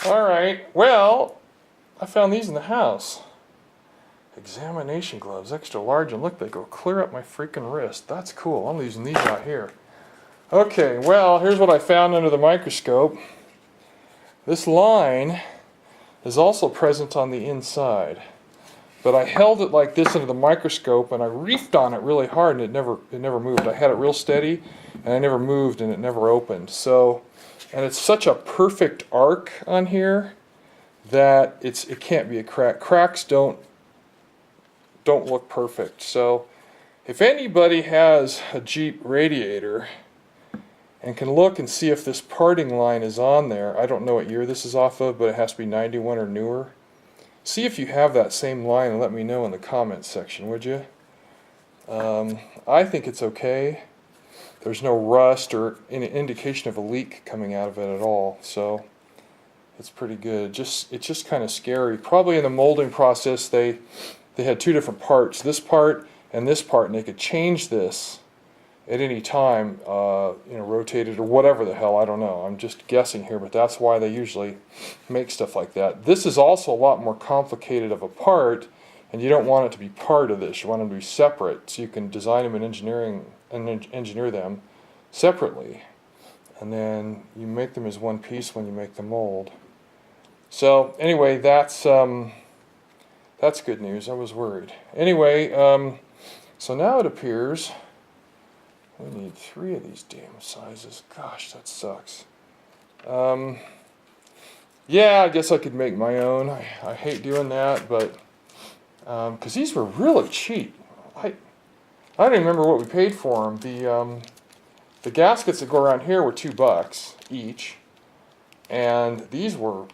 Alright, well, I found these in the house. Examination gloves, extra large, and look, they go clear up my freaking wrist. That's cool. I'm using these out here. Okay, well, here's what I found under the microscope. This line is also present on the inside. But I held it like this under the microscope and I reefed on it really hard and it never moved. I had it real steady and I never moved and it never opened. So, and it's such a perfect arc on here that it can't be a crack. Cracks don't look perfect. So if anybody has a Jeep Radiator and can look and see if this parting line is on there, I don't know what year this is off of, but it has to be 91 or newer. See if you have that same line and let me know in the comments section, would you? I think it's okay. There's no rust or any indication of a leak coming out of it at all, so it's pretty good. It's just kind of scary. Probably in the molding process they had two different parts, this part and this part, and they could change this at any time, rotate it or whatever the hell, I don't know. I'm just guessing here, but that's why they usually make stuff like that. This is also a lot more complicated of a part, and you don't want it to be part of this. You want them to be separate, so you can design them and engineer them separately. And then you make them as one piece when you make the mold. So anyway, that's good news. I was worried. Anyway, so now it appears we need 3 of these damn sizes. Gosh, that sucks. Yeah, I guess I could make my own. I hate doing that, but because these were really cheap. I don't even remember what we paid for them. The gaskets that go around here were $2 each, and these were,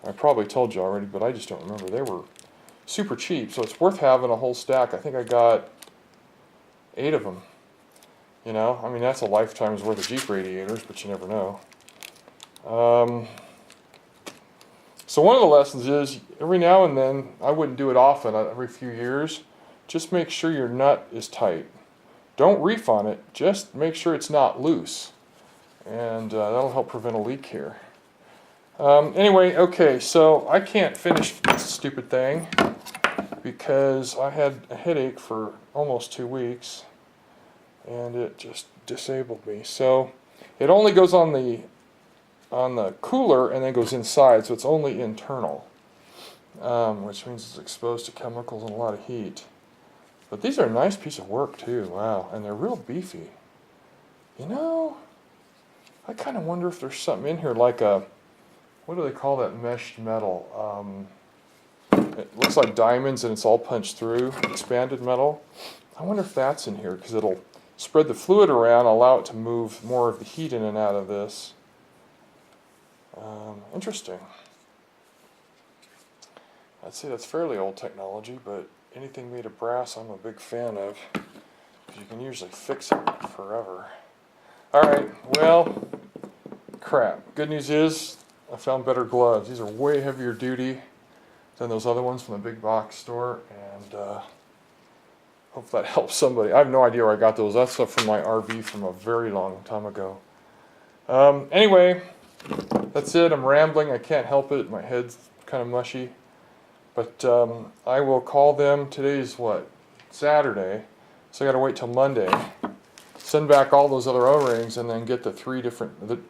I probably told you already, but I just don't remember. They were super cheap, so it's worth having a whole stack. I think I got 8 of them. You know, I mean, that's a lifetime's worth of Jeep radiators, but you never know. So one of the lessons is, every now and then, I wouldn't do it often, every few years, just make sure your nut is tight. Don't reef on it, just make sure it's not loose. And that'll help prevent a leak here. Anyway, okay, so I can't finish this stupid thing because I had a headache for almost 2 weeks. And it just disabled me. So it only goes on the cooler and then goes inside, so it's only internal, which means it's exposed to chemicals and a lot of heat. But these are a nice piece of work too. Wow, and they're real beefy. You know, I kind of wonder if there's something in here like a, what do they call that meshed metal? It looks like diamonds and it's all punched through, expanded metal. I wonder if that's in here because it'll spread the fluid around, allow it to move more of the heat in and out of this. Interesting. I'd say that's fairly old technology, but anything made of brass I'm a big fan of. You can usually fix it forever. Alright, well, crap. Good news is I found better gloves. These are way heavier duty than those other ones from the big box store, and hope that helps somebody. I have no idea where I got those. That's stuff from my RV from a very long time ago. Anyway, that's it. I'm rambling. I can't help it. My head's kind of mushy. But I will call them. Today's what? Saturday. So I got to wait till Monday. Send back all those other O-rings and then get the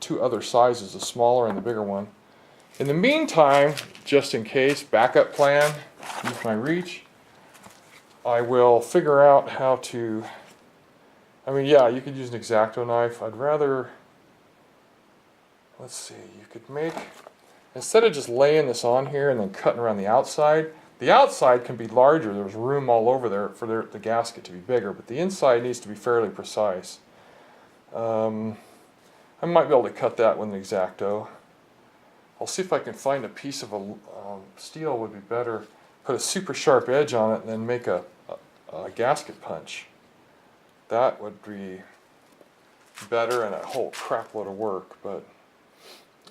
2 other sizes, the smaller and the bigger one. In the meantime, just in case, backup plan, use my reach. I will figure out how to, I mean, yeah, you could use an X-Acto knife. I'd rather, let's see, you could make, instead of just laying this on here and then cutting around the outside can be larger. There's room all over there for the gasket to be bigger, but the inside needs to be fairly precise. I might be able to cut that with an X-Acto. I'll see if I can find a piece of steel would be better. Put a super sharp edge on it and then make a gasket punch. That would be better and a whole crap load of work, but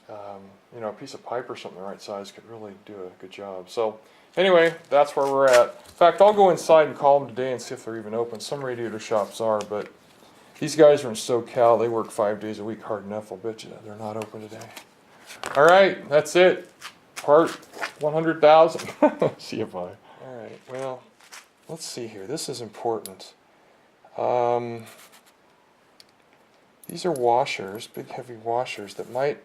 a piece of pipe or something the right size could really do a good job. So anyway, that's where we're at. In fact, I'll go inside and call them today and see if they're even open. Some radiator shops are, but these guys are in SoCal. They work 5 days a week hard enough. I'll bet you they're not open today. All right, that's it. Part 100,000. See if I. All right, well, let's see here. This is important. These are washers, big heavy washers that might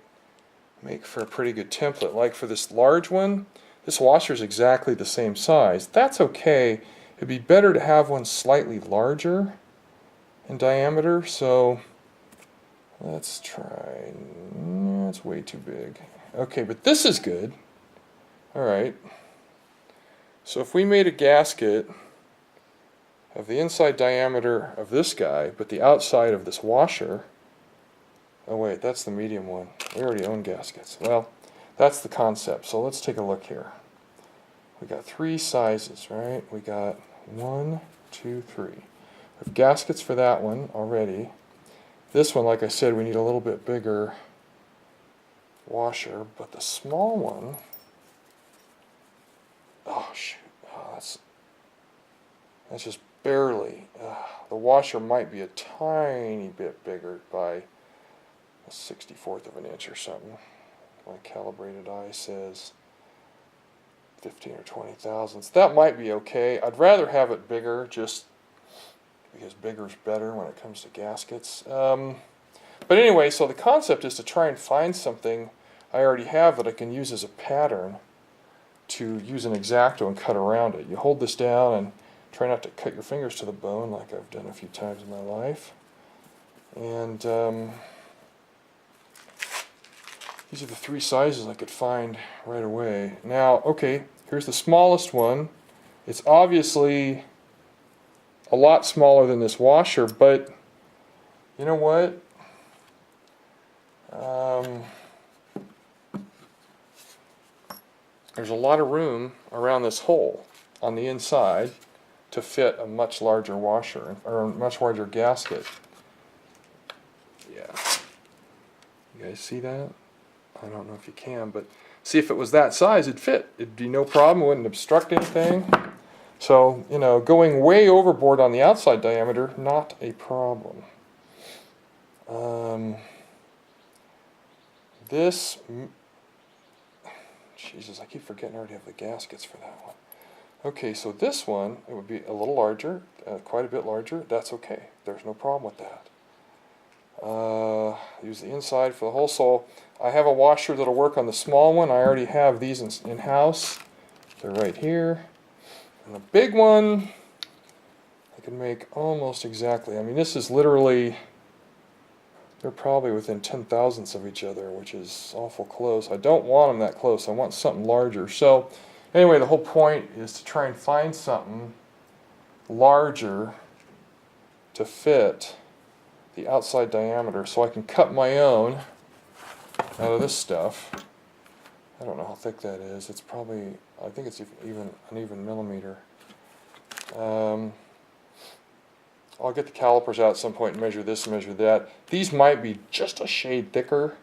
make for a pretty good template. Like for this large one, this washer is exactly the same size. That's okay. It'd be better to have one slightly larger in diameter, so let's try. It's way too big. Okay, but this is good. Alright. So if we made a gasket of the inside diameter of this guy, but the outside of this washer. Oh wait, that's the medium one. We already own gaskets. Well, that's the concept. So let's take a look here. We got 3 sizes, right? We got 1, 2, 3. We have gaskets for that one already. This one, like I said, we need a little bit bigger washer, but the small one, oh shoot, oh, that's just barely. The washer might be a tiny bit bigger by a 64th of an inch or something. My calibrated eye says 15 or 20 thousandths. That might be okay. I'd rather have it bigger, just because bigger is better when it comes to gaskets. But anyway, so the concept is to try and find something I already have that I can use as a pattern to use an X-Acto and cut around it. You hold this down and try not to cut your fingers to the bone like I've done a few times in my life. And these are the 3 sizes I could find right away. Now, okay, here's the smallest one. It's obviously a lot smaller than this washer, but you know what? There's a lot of room around this hole on the inside to fit a much larger washer, or a much larger gasket. Yeah. You guys see that? I don't know if you can, but see, if it was that size, it'd fit. It'd be no problem, it wouldn't obstruct anything. So, you know, going way overboard on the outside diameter, not a problem. This, Jesus, I keep forgetting I already have the gaskets for that one. Okay, so this one, it would be a little larger, quite a bit larger. That's okay. There's no problem with that. Use the inside for the hole. So I have a washer that'll work on the small one. I already have these in-house. They're right here. And the big one, I can make almost exactly. I mean, this is literally, they're probably within 10 thousandths of each other, which is awful close. I don't want them that close. I want something larger. So anyway, the whole point is to try and find something larger to fit the outside diameter so I can cut my own out of this stuff. I don't know how thick that is. It's probably, I think it's even an even millimeter. I'll get the calipers out at some point and measure this and measure that. These might be just a shade thicker,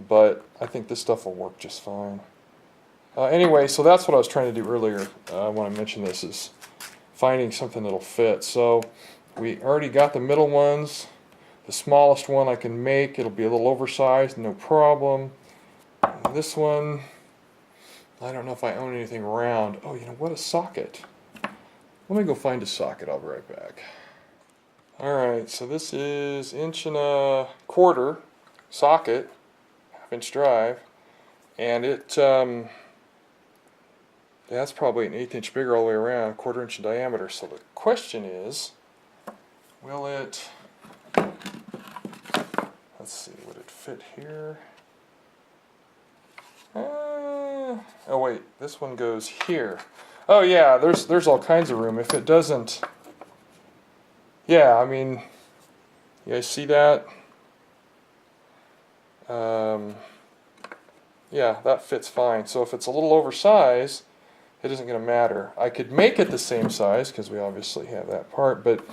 but I think this stuff will work just fine. Anyway, so that's what I was trying to do earlier when I mentioned this, is finding something that'll fit. So we already got the middle ones. The smallest one I can make, it'll be a little oversized, no problem. And this one, I don't know if I own anything round. Oh, you know what, a socket. Let me go find a socket, I'll be right back. Alright, so this is 1.25" socket, 1/2" drive, and it, that's probably an 1/8" bigger all the way around, 1/4" in diameter. So the question is, will it, let's see, would it fit here? Oh wait, this one goes here. Oh yeah, there's all kinds of room. If it doesn't, yeah, I mean, you guys see that? Yeah, that fits fine. So if it's a little oversized, it isn't going to matter. I could make it the same size, because we obviously have that part, but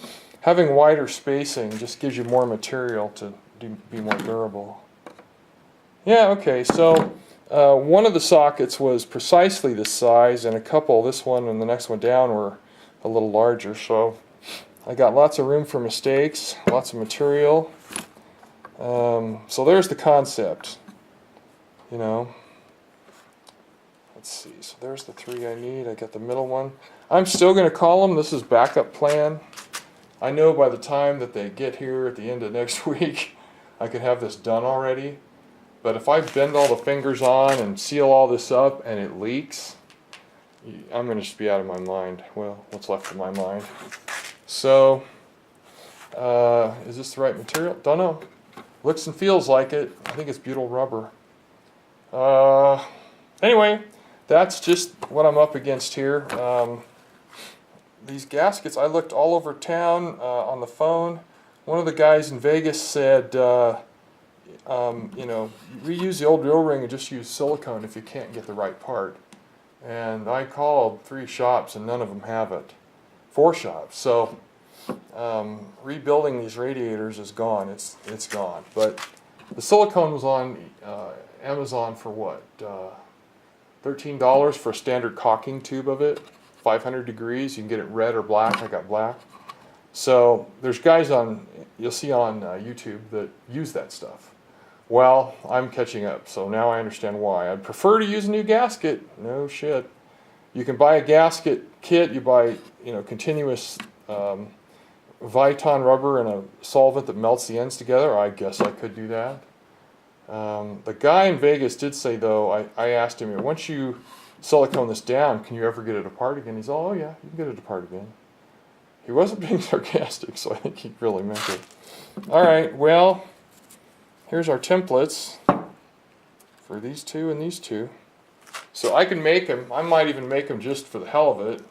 having wider spacing just gives you more material to be more durable. Yeah, okay, so one of the sockets was precisely this size, and a couple, this one and the next one down, were a little larger, so I got lots of room for mistakes, lots of material. So there's the concept. you know. Let's see, so there's the 3 I need. I got the middle one. I'm still going to call them. This is backup plan. I know by the time that they get here at the end of next week, I could have this done already. But if I bend all the fingers on and seal all this up and it leaks, I'm going to just be out of my mind. Well, what's left of my mind. So, is this the right material? Don't know. Looks and feels like it. I think it's butyl rubber. Anyway, that's just what I'm up against here. These gaskets, I looked all over town on the phone. One of the guys in Vegas said, you know, reuse the old drill ring and just use silicone if you can't get the right part. And I called 3 shops and none of them have it. 4 shops. So rebuilding these radiators is gone. It's gone. But the silicone was on Amazon for what? $13 for a standard caulking tube of it. 500 degrees. You can get it red or black. I got black. So there's guys you'll see on YouTube that use that stuff. Well, I'm catching up, so now I understand why. I'd prefer to use a new gasket. No shit. You can buy a gasket kit. You buy, you know, continuous Viton rubber and a solvent that melts the ends together. I guess I could do that. The guy in Vegas did say, though, I asked him, once you silicone this down, can you ever get it apart again? He's all, oh yeah, you can get it apart again. He wasn't being sarcastic, so I think he really meant it. All right, well, here's our templates for these 2 and these 2. So I can make them. I might even make them just for the hell of it.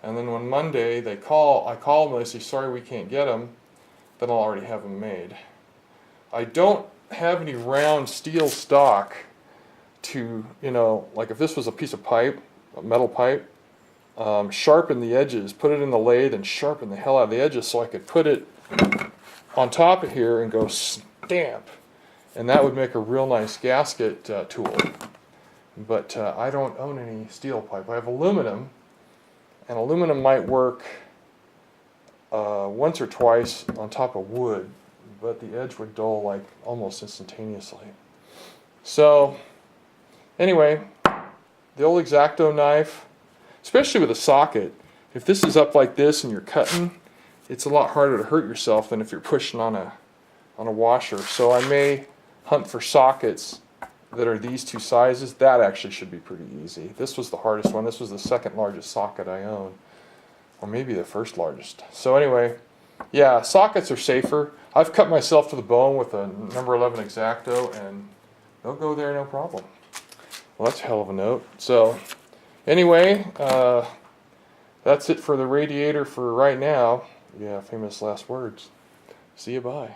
And then when Monday I call them and they say, sorry, we can't get them, then I'll already have them made. I don't have any round steel stock to, you know, like if this was a piece of pipe, a metal pipe, sharpen the edges, put it in the lathe and sharpen the hell out of the edges so I could put it on top of here and go stamp. And that would make a real nice gasket tool. But I don't own any steel pipe. I have aluminum, and aluminum might work once or twice on top of wood, but the edge would dull like almost instantaneously. So anyway, the old X-Acto knife, especially with a socket, if this is up like this and you're cutting, it's a lot harder to hurt yourself than if you're pushing on a washer. So I may hunt for sockets that are these 2 sizes. That actually should be pretty easy. This was the hardest one. This was the 2nd largest socket I own, or maybe the 1st largest. So anyway, yeah, sockets are safer. I've cut myself to the bone with a number 11 X-Acto, and they'll go there no problem. Well, that's a hell of a note. So anyway, that's it for the radiator for right now. Yeah, famous last words. See you, bye.